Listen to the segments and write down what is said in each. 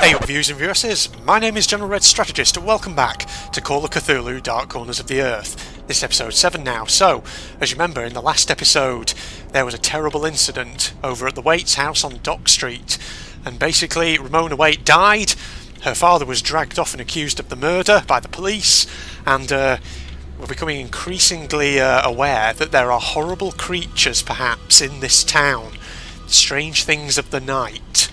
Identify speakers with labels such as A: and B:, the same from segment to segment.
A: Hey up viewers and viewesses, my name is General Red Strategist and welcome back to Call of Cthulhu Dark Corners of the Earth. This is episode 7 now. So, as you remember, in the last episode there was a terrible incident over at the Waits house on Dock Street, and basically Ramona Waite died, her father was dragged off and accused of the murder by the police, and we're becoming increasingly aware that there are horrible creatures perhaps in this town, strange things of the night.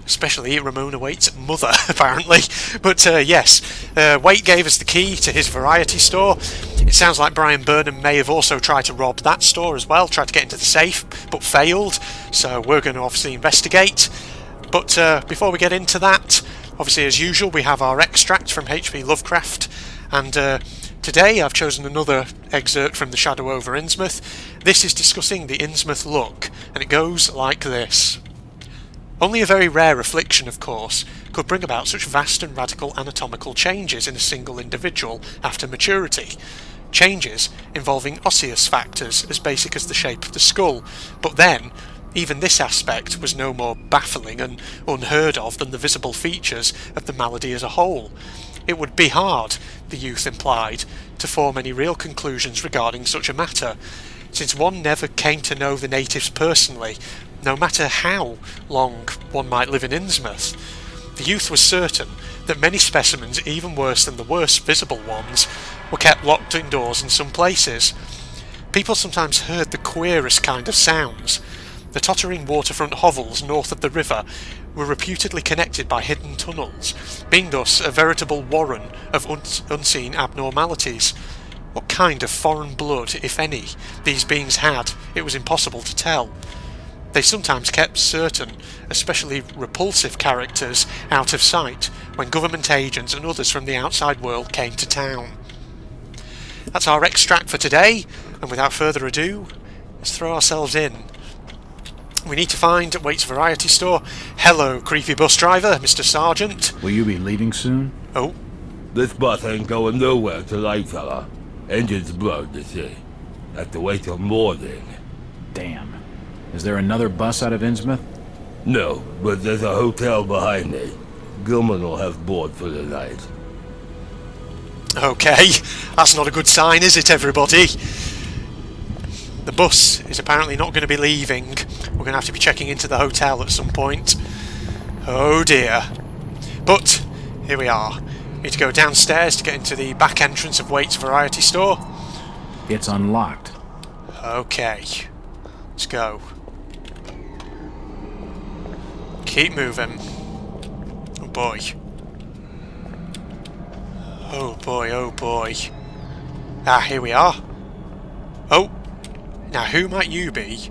A: Especially Ramona Waite's mother, apparently. But yes, Waite gave us the key to his variety store. It sounds like Brian Burnham may have also tried to rob that store as well, tried to get into the safe, but failed. So we're going to obviously investigate. But before we get into that, obviously as usual, we have our extract from H.P. Lovecraft. And today I've chosen another excerpt from The Shadow over Innsmouth. This is discussing the Innsmouth look, and it goes like this. Only a very rare affliction, of course, could bring about such vast and radical anatomical changes in a single individual after maturity. Changes involving osseous factors as basic as the shape of the skull, but then, even this aspect was no more baffling and unheard of than the visible features of the malady as a whole. It would be hard, the youth implied, to form any real conclusions regarding such a matter, since one never came to know the natives personally, no matter how long one might live in Innsmouth. The youth was certain that many specimens, even worse than the worst visible ones, were kept locked indoors in some places. People sometimes heard the queerest kind of sounds. The tottering waterfront hovels north of the river were reputedly connected by hidden tunnels, being thus a veritable warren of unseen abnormalities. What kind of foreign blood, if any, these beings had, it was impossible to tell. They sometimes kept certain, especially repulsive characters out of sight when government agents and others from the outside world came to town. That's our extract for today, and without further ado, let's throw ourselves in. We need to find Waite's variety store. Hello, creepy bus driver, Mr. Sergeant.
B: Will you be leaving soon?
A: Oh.
C: This bus ain't going nowhere tonight, fella. Engine's blowed, you see. Have to wait till morning.
B: Damn. Is there another bus out of Innsmouth?
C: No, but there's a hotel behind me. Gilman will have board for the night.
A: Okay, that's not a good sign, is it, everybody? The bus is apparently not going to be leaving. We're going to have to be checking into the hotel at some point. Oh dear. But, here we are. We need to go downstairs to get into the back entrance of Waite's variety store.
B: It's unlocked.
A: Okay. Let's go. Keep moving. Oh boy. Oh boy, oh boy. Ah, here we are. Oh. Now, who might you be?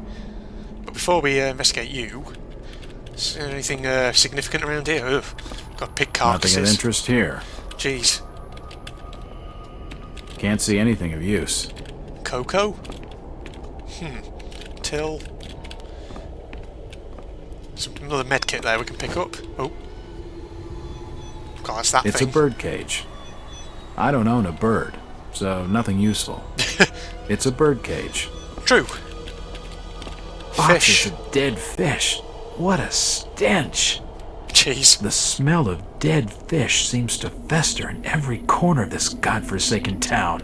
A: But before we investigate you, is there anything significant around here? Ugh. Got pig carcasses.
B: Nothing of interest here.
A: Jeez.
B: Can't see anything of use.
A: Coco? Till. Another medkit there we can pick up. Oh. God, that's that
B: It's
A: thing.
B: a bird cage. I don't own a bird, so nothing useful. It's a bird cage.
A: True.
B: Boxes
A: Fish.
B: of dead fish. What a stench.
A: Jeez.
B: The smell of dead fish seems to fester in every corner of this godforsaken town.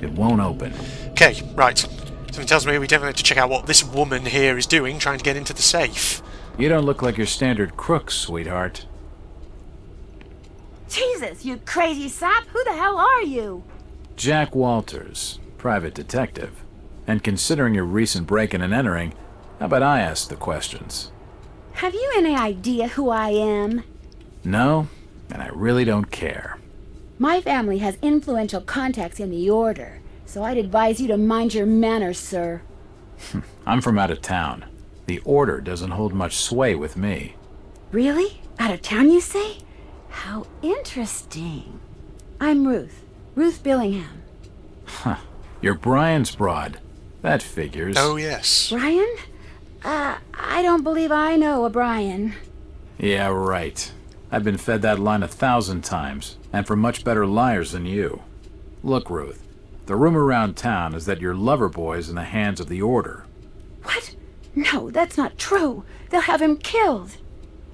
B: It won't open.
A: Okay, right. Something tells me we definitely have to check out what this woman here is doing, trying to get into the safe.
B: You don't look like your standard crook, sweetheart.
D: Jesus, you crazy sap! Who the hell are you?
B: Jack Walters, private detective. And considering your recent break-in and entering, how about I ask the questions?
D: Have you any idea who I am?
B: No, and I really don't care.
D: My family has influential contacts in the Order, so I'd advise you to mind your manners, sir.
B: I'm from out of town. The Order doesn't hold much sway with me.
D: Really? Out of town, you say? How interesting. I'm Ruth. Ruth Billingham.
B: Huh. You're Brian's broad. That figures.
A: Oh, yes.
D: Brian? I don't believe I know a Brian.
B: Yeah, right. I've been fed that line 1,000 times, and from much better liars than you. Look, Ruth, the rumor around town is that your lover boy's in the hands of the Order.
D: What? No, that's not true. They'll have him killed.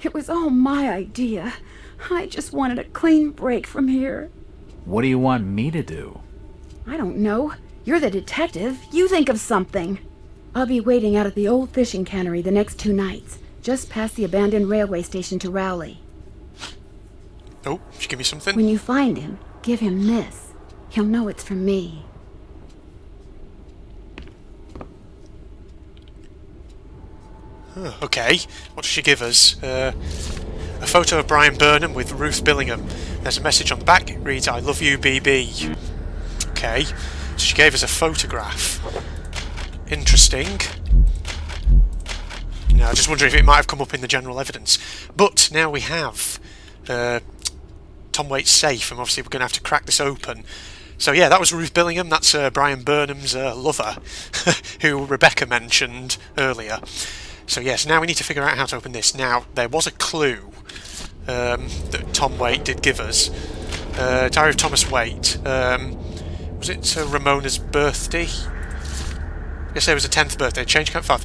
D: It was all my idea. I just wanted a clean break from here.
B: What do you want me to do?
D: I don't know. You're the detective. You think of something. I'll be waiting out at the old fishing cannery the next 2 nights, just past the abandoned railway station to Rowley.
A: Oh, did you give me something?
D: When you find him, give him this. He'll know it's from me.
A: Okay, what does she give us? A photo of Brian Burnham with Ruth Billingham. There's a message on the back. It reads, "I love you, BB." Okay, so she gave us a photograph. Interesting. Now, I just wonder if it might have come up in the general evidence. But now we have Tom Waite's safe, and obviously we're going to have to crack this open. So yeah, that was Ruth Billingham. That's Brian Burnham's lover, who Rebecca mentioned earlier. So yes, now we need to figure out how to open this. Now, there was a clue that Tom Waite did give us. Diary of Thomas Waite. Was it Ramona's birthday? Yes, it was a 10th birthday. Change count 5.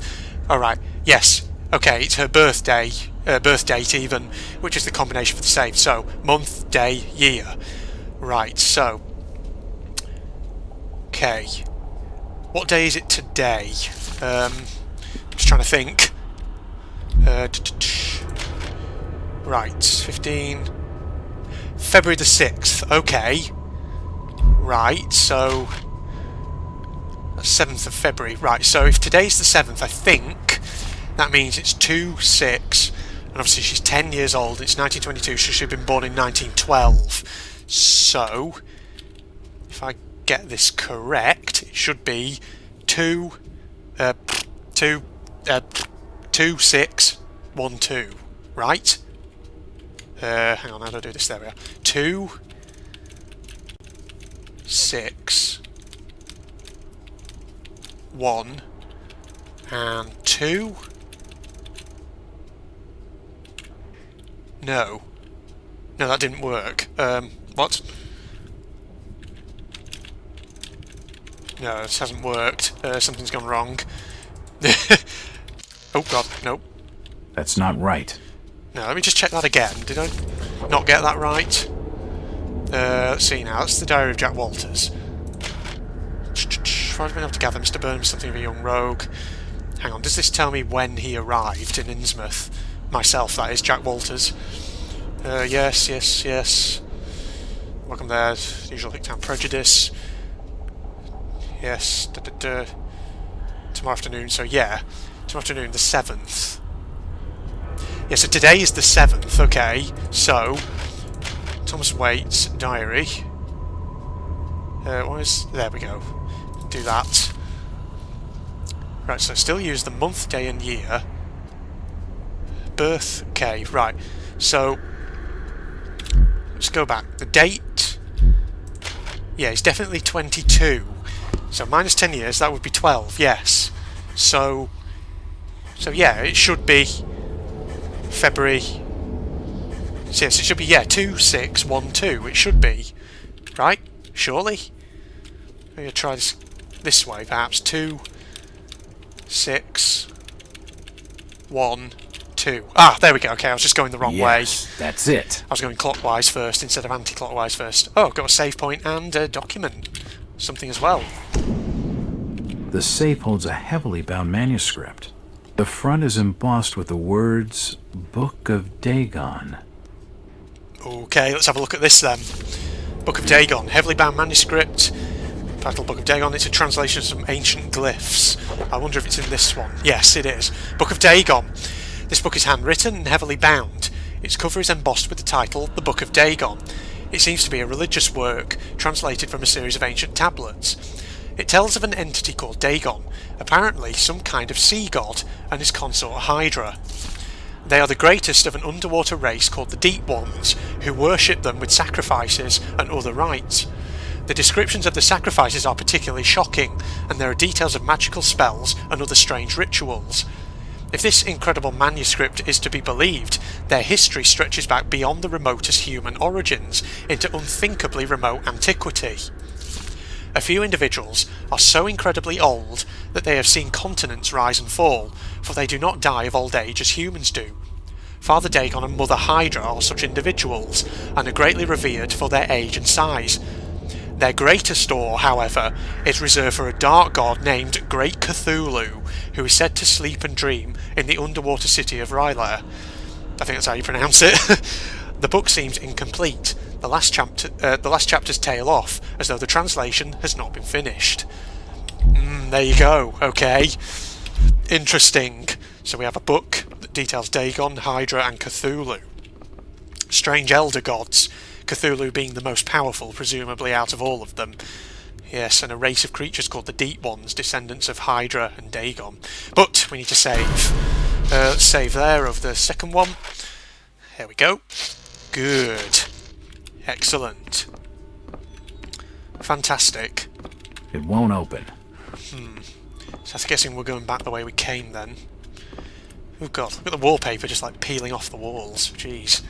A: Alright, yes. Okay, it's her birthday, birth date even, which is the combination for the save. So, month, day, year. Right, so. Okay. What day is it today? Just trying to think. Right, 15. February the 6th. Okay. Right, so. 7th of February. Right, so if today's the 7th, I think that means it's 2/6, and obviously she's 10 years old. It's 1922, so she'd been born in 1912. So, if I get this correct, it should be 2/6/12, right? Hang on, how do I do this? There we are. 2/6/1 and 2. No, that didn't work. What? No, this hasn't worked. Something's gone wrong. Oh god, no.
B: That's not right.
A: No, let me just check that again. Did I not get that right? Let's see now. That's the Diary of Jack Walters. I've been able to gather Mr. Burnham something of a young rogue. Hang on, does this tell me when he arrived in Innsmouth? Myself, that is, Jack Walters. Yes. Welcome there. Usual Hicktown prejudice. Yes. Tomorrow afternoon, so yeah. Tomorrow afternoon, the 7th. Yeah, so today is the 7th, okay. So, Thomas Waite's diary. There we go. Do that. Right, so still use the month, day and year. Birth, okay, right. So, let's go back. The date, yeah, it's definitely 22. So minus 10 years, that would be 12, yes. So yeah, it should be February. So yes, it should be, yeah, 2/6/12. It should be, right? Surely? I'm going to try this way, perhaps. 2/6/12. Ah, there we go. Okay, I was just going the wrong way.
B: That's it.
A: I was going clockwise first instead of anti-clockwise first. Oh, I've got a save point and a document. Something as well.
B: The safe holds a heavily bound manuscript. The front is embossed with the words, Book of Dagon.
A: Okay, let's have a look at this then. Book of Dagon, heavily bound manuscript. Title Book of Dagon. It's a translation of some ancient glyphs. I wonder if it's in this one. Yes, it is. Book of Dagon. This book is handwritten and heavily bound. Its cover is embossed with the title, The Book of Dagon. It seems to be a religious work, translated from a series of ancient tablets. It tells of an entity called Dagon, apparently some kind of sea god, and his consort Hydra. They are the greatest of an underwater race called the Deep Ones, who worship them with sacrifices and other rites. The descriptions of the sacrifices are particularly shocking, and there are details of magical spells and other strange rituals. If this incredible manuscript is to be believed, their history stretches back beyond the remotest human origins into unthinkably remote antiquity. A few individuals are so incredibly old that they have seen continents rise and fall, for they do not die of old age as humans do. Father Dagon and Mother Hydra are such individuals, and are greatly revered for their age and size. Their greater store, however, is reserved for a dark god named Great Cthulhu, who is said to sleep and dream in the underwater city of Rylair. I think that's how you pronounce it. The book seems incomplete. The last chapters tail off, as though the translation has not been finished. There you go. Okay. Interesting. So we have a book that details Dagon, Hydra and Cthulhu. Strange elder gods, Cthulhu being the most powerful, presumably, out of all of them. Yes, and a race of creatures called the Deep Ones, descendants of Hydra and Dagon. But we need to save. Let's save there of the second one. There we go. Good. Excellent. Fantastic.
B: It won't open.
A: So I'm guessing we're going back the way we came then. Oh god, look at the wallpaper just like peeling off the walls. Jeez.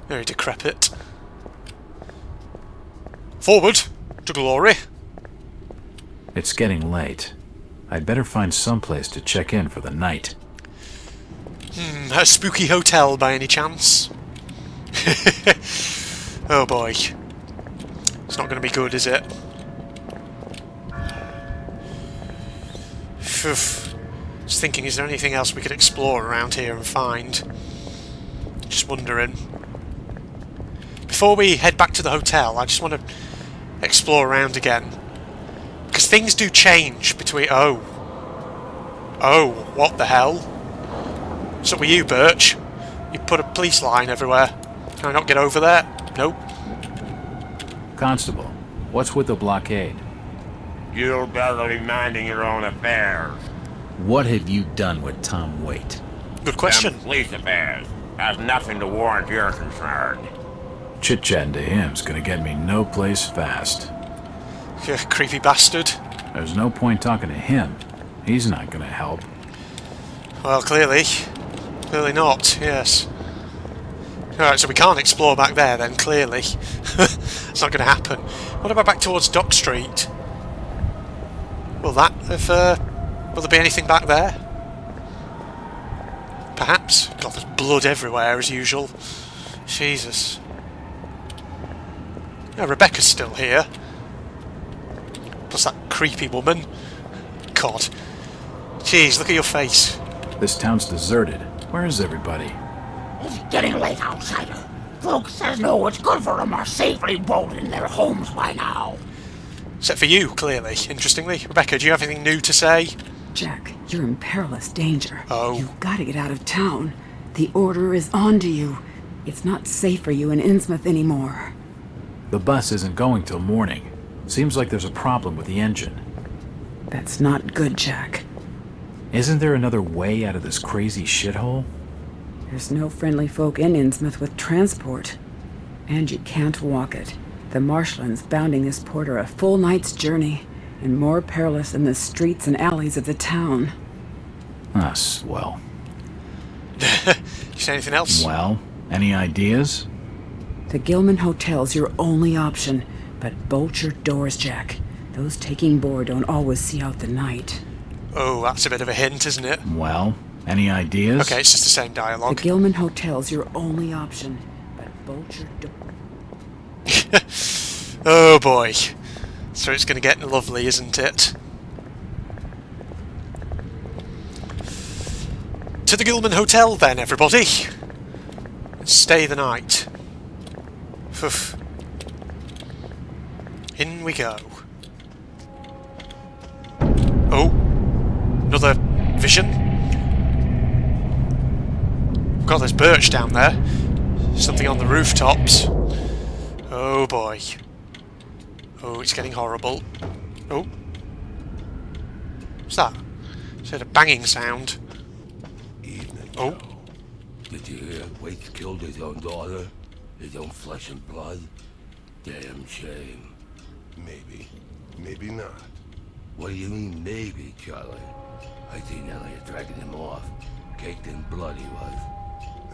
A: Very decrepit. Forward to glory.
B: It's getting late. I'd better find someplace to check in for the night.
A: A spooky hotel by any chance? Oh boy. It's not going to be good, is it? Just thinking, is there anything else we could explore around here and find? Just wondering. Before we head back to the hotel, I just want to explore around again. Because things do change between... Oh, what the hell? What's up with you, Birch? You put a police line everywhere. Can I not get over there? Nope.
B: Constable, what's with the blockade?
E: You'll better be minding your own affairs.
B: What have you done with Tom Waite?
A: Good question.
E: Them police affairs has nothing to warrant your concern.
B: Chit-chatting to him's gonna get me no place fast.
A: You creepy bastard.
B: There's no point talking to him. He's not gonna help.
A: Well, clearly. Clearly not, yes. Alright, so we can't explore back there then, clearly. It's not going to happen. What about back towards Dock Street? Will that have... will there be anything back there? Perhaps? God, there's blood everywhere as usual. Jesus. Oh, Rebecca's still here. Plus that creepy woman. God. Jeez, look at your face.
B: This town's deserted. Where is everybody?
F: It's getting late, outsider. Folks says no, it's good for them are safely bolted in their homes by now.
A: Except for you, clearly, interestingly. Rebecca, do you have anything new to say?
D: Jack, you're in perilous danger.
A: Oh.
D: You've got to get out of town. The order is on to you. It's not safe for you in Innsmouth anymore.
B: The bus isn't going till morning. Seems like there's a problem with the engine.
D: That's not good, Jack.
B: Isn't there another way out of this crazy shithole?
D: There's no friendly folk in Innsmouth with transport. And you can't walk it. The marshlands bounding this port are a full night's journey, and more perilous than the streets and alleys of the town.
B: Ah, swell.
A: You say anything else?
B: Well, any ideas?
D: The Gilman Hotel's your only option, but bolt your doors, Jack. Those taking board don't always see out the night.
A: Oh, that's a bit of a hint, isn't it?
B: Well, any ideas?
A: Okay, it's just the same
D: The
A: dialogue.
D: Gilman Hotel's your only option, but bolt your door.
A: Oh boy. So it's going to get lovely, isn't it? To the Gilman Hotel then, everybody. And stay the night. Phew. In we go. Oh. Another vision. God, there's birch down there. Something on the rooftops. Oh boy. Oh, it's getting horrible. Oh. What's that? Is it a banging sound?
C: Evening,
A: Oh.
C: Joe. Did you hear Waite killed his own daughter? His own flesh and blood? Damn shame.
G: Maybe. Maybe not.
C: What do you mean, maybe, Charlie? I seen Elliot dragging him off. Caked in blood he was.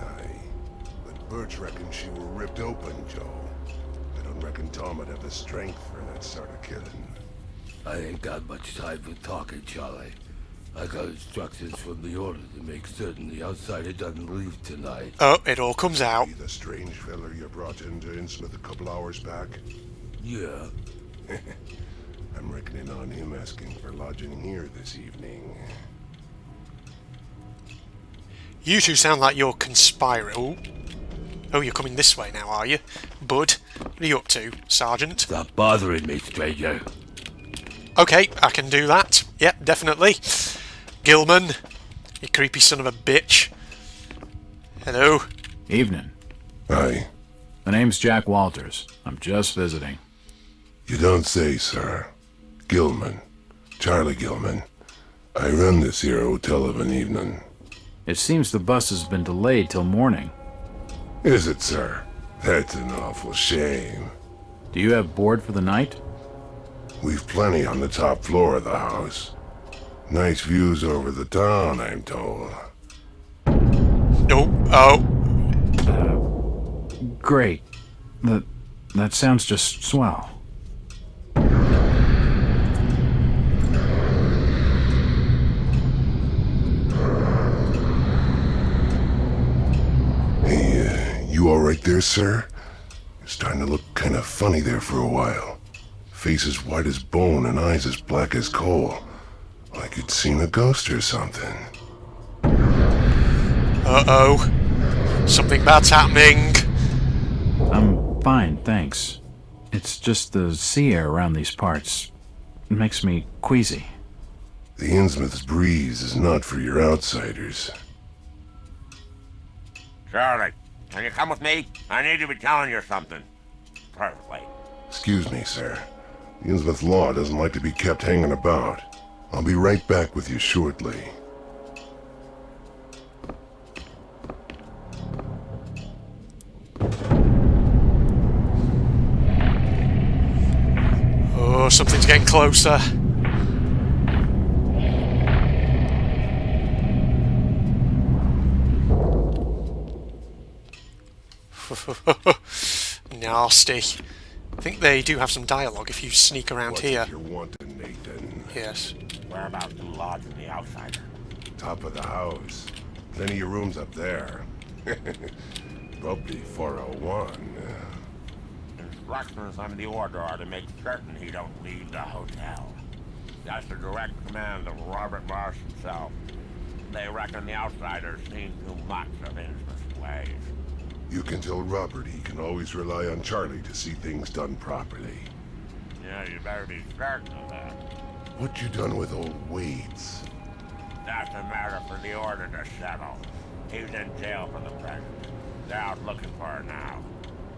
G: Aye. But Birch reckons she were ripped open, Joe. I don't reckon Tom would have the strength for that sort of killing.
C: I ain't got much time for talking, Charlie. I got instructions from the Order to make certain the outsider doesn't leave tonight.
A: Oh, it all comes out.
G: See the strange fella you brought into Innsmouth a couple hours back?
C: Yeah.
G: I'm reckoning on him asking for lodging here this evening.
A: You two sound like you're conspiring. Oh, you're coming this way now, are you? Bud, what are you up to, Sergeant?
C: Stop bothering me, stranger.
A: Okay, I can do that. Yep, definitely. Gilman, you creepy son of a bitch. Hello.
B: Evening.
G: Aye.
B: The name's Jack Walters. I'm just visiting.
G: You don't say, sir. Gilman. Charlie Gilman. I run this here hotel of an evening.
B: It seems the bus has been delayed till morning.
G: Is it, sir? That's an awful shame.
B: Do you have board for the night?
G: We've plenty on the top floor of the house. Nice views over the town, I'm told.
A: Oh.
B: Great. That sounds just swell.
G: Hey, you alright there, sir? You're starting to look kind of funny there for a while. Face as white as bone and eyes as black as coal. Like you'd seen a ghost or something.
A: Uh-oh. Something bad's happening.
B: I'm fine, thanks. It's just the sea air around these parts. It makes me queasy.
G: The Innsmouth's breeze is not for your outsiders.
E: Charlie, can you come with me? I need to be telling you something. Perfectly.
G: Excuse me, sir. The Innsmouth law doesn't like to be kept hanging about. I'll be right back with you shortly.
A: Oh, something's getting closer. Nasty. I think they do have some dialogue if you sneak around
G: What's
A: here.
G: it you're wanting, Nathan?
A: Yes.
E: Whereabouts to lodge in the outsider?
G: Top of the house. Plenty of rooms up there. Probably 401.
E: Instructions under the order are to make certain he don't leave the hotel. That's the direct command of Robert Marsh himself. They reckon the outsiders seen too much of Innsmouth's ways.
G: You can tell Robert he can always rely on Charlie to see things done properly.
E: Yeah, you better be certain of that.
G: What you done with old Waits?
E: That's a matter for the order to settle. He's in jail for the present. They're out looking for her now.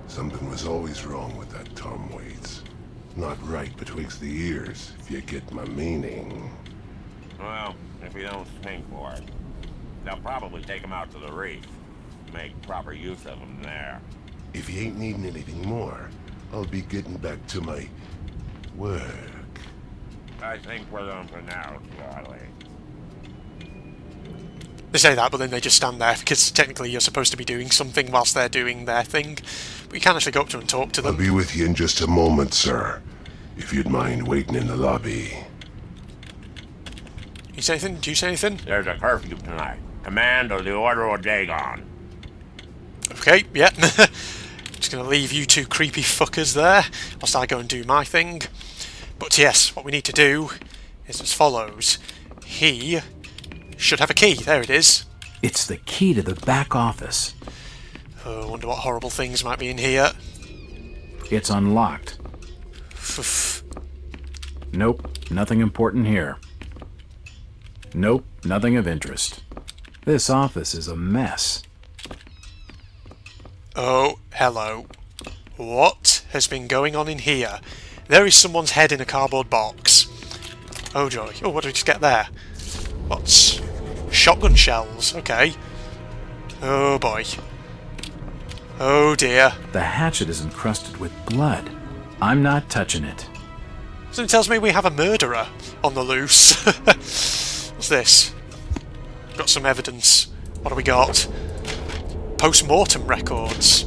G: Something was always wrong with that Tom Waits. Not right betwixt the ears, if you get my meaning.
E: Well, if you don't swing for it, they'll probably take him out to the reef. Make proper use of him there.
G: If you ain't needing anything more, I'll be getting back to my work.
E: I think we're done for now, Charlie.
A: They say that, but then they just stand there, because technically you're supposed to be doing something whilst they're doing their thing. But you can actually go up to them and talk to
G: I'll
A: them.
G: be with you in just a moment, sir. If you'd mind waiting in the lobby.
A: You say anything? Do you say anything?
E: There's a curfew tonight. Command or the order of Dagon.
A: Okay, yeah. Just gonna leave you two creepy fuckers there, whilst I go and do my thing. But yes, what we need to do is as follows. He should have a key. There it is.
B: It's the key to the back office.
A: Oh, I wonder what horrible things might be in here.
B: It's unlocked. Nope, nothing important here. Nope, nothing of interest. This office is a mess.
A: Oh, hello. What has been going on in here? There is someone's head in a cardboard box. Oh joy. Oh, what did we just get there? What's... shotgun shells, okay. Oh boy. Oh dear.
B: The hatchet is encrusted with blood. I'm not touching it.
A: Something tells me we have a murderer on the loose. What's this? Got some evidence. What do we got? Post-mortem records.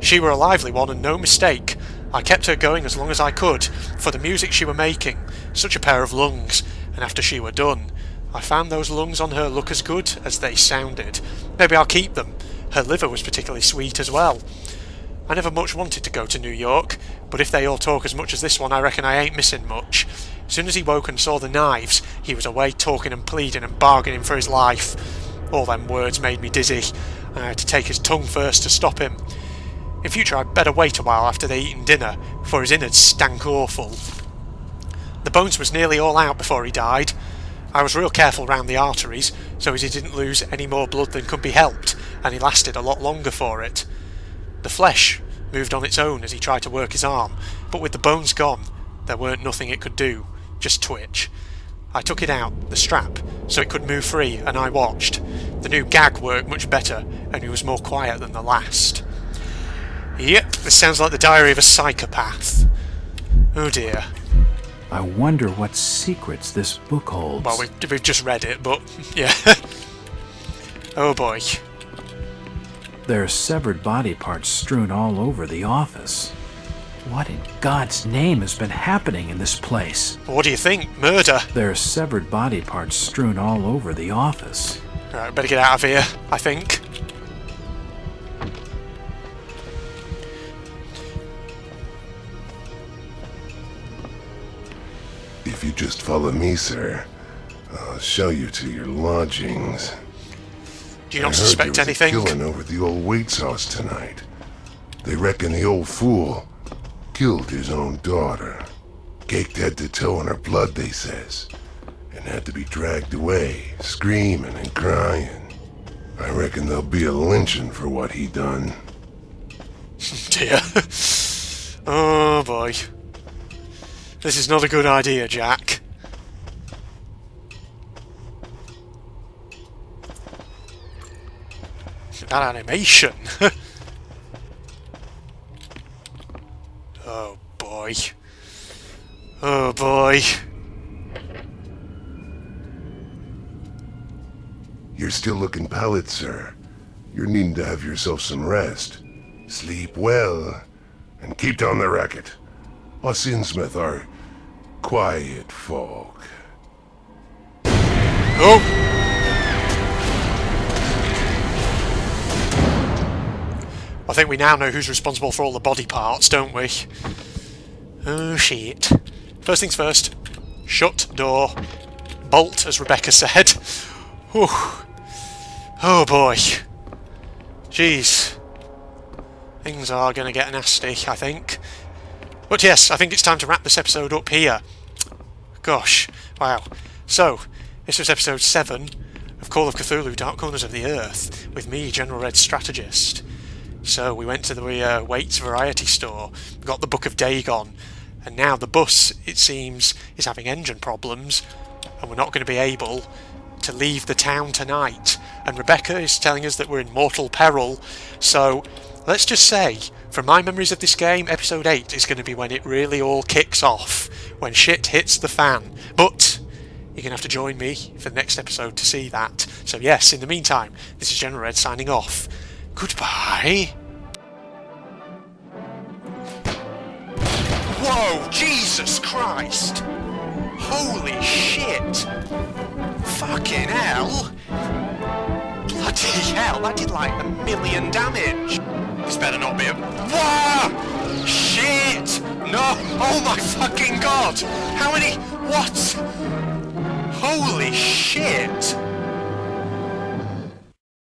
A: She were a lively one and no mistake. I kept her going as long as I could, for the music she were making. Such a pair of lungs. And after she were done, I found those lungs on her look as good as they sounded. Maybe I'll keep them. Her liver was particularly sweet as well. I never much wanted to go to New York, but if they all talk as much as this one, I reckon I ain't missing much. As soon as he woke and saw the knives, he was away talking and pleading and bargaining for his life. All them words made me dizzy, and I had to take his tongue first to stop him. In future I'd better wait a while after they eaten dinner, for his innards stank awful. The bones was nearly all out before he died. I was real careful round the arteries, so as he didn't lose any more blood than could be helped, and he lasted a lot longer for it. The flesh moved on its own as he tried to work his arm, but with the bones gone, there weren't nothing it could do, just twitch. I took it out, the strap, so it could move free, and I watched. The new gag worked much better, and he was more quiet than the last. Yep, this sounds like the diary of a psychopath. Oh dear.
B: I wonder what secrets this book holds.
A: Well, we've just read it, but yeah. Oh boy.
B: There are severed body parts strewn all over the office. What in God's name has been happening in this place?
A: What do you think? Murder?
B: There are severed body parts strewn all over the office.
A: Alright, better get out of here, I think.
G: If you just follow me, sir, I'll show you to your lodgings.
A: Do you not
G: I heard
A: suspect
G: there was
A: anything?
G: a killing over at the old Waits house tonight. They reckon the old fool killed his own daughter. Caked head to toe in her blood, they says, and had to be dragged away, screaming and crying. I reckon there'll be a lynching for what he done.
A: Dear. Oh boy. This is not a good idea, Jack. That animation. Oh boy. Oh boy.
G: You're still looking pallid, sir. You're needing to have yourself some rest. Sleep well, and keep down the racket. Us Innsmouth are quiet folk.
A: Oh! I think we now know who's responsible for all the body parts, don't we? Oh shit. First things first. Shut door. Bolt, as Rebecca said. Whew. Oh boy. Jeez. Things are going to get nasty, I think. But yes, I think it's time to wrap this episode up here. Gosh. Wow. So, this was episode 7 of Call of Cthulhu Dark Corners of the Earth with me, General Red Strategist. So we went to the Waits variety store, got the Book of Dagon, and now the bus, it seems, is having engine problems, and we're not going to be able to leave the town tonight. And Rebecca is telling us that we're in mortal peril, so let's just say, from my memories of this game, episode 8 is going to be when it really all kicks off, when shit hits the fan. But you're going to have to join me for the next episode to see that. So yes, in the meantime, this is General Red signing off. Goodbye. Whoa, Jesus Christ! Holy shit! Fucking hell! Bloody hell, that did like 1,000,000 damage! This better not be a... Whoa! Shit! No! Oh my fucking god! How many... What? Holy shit!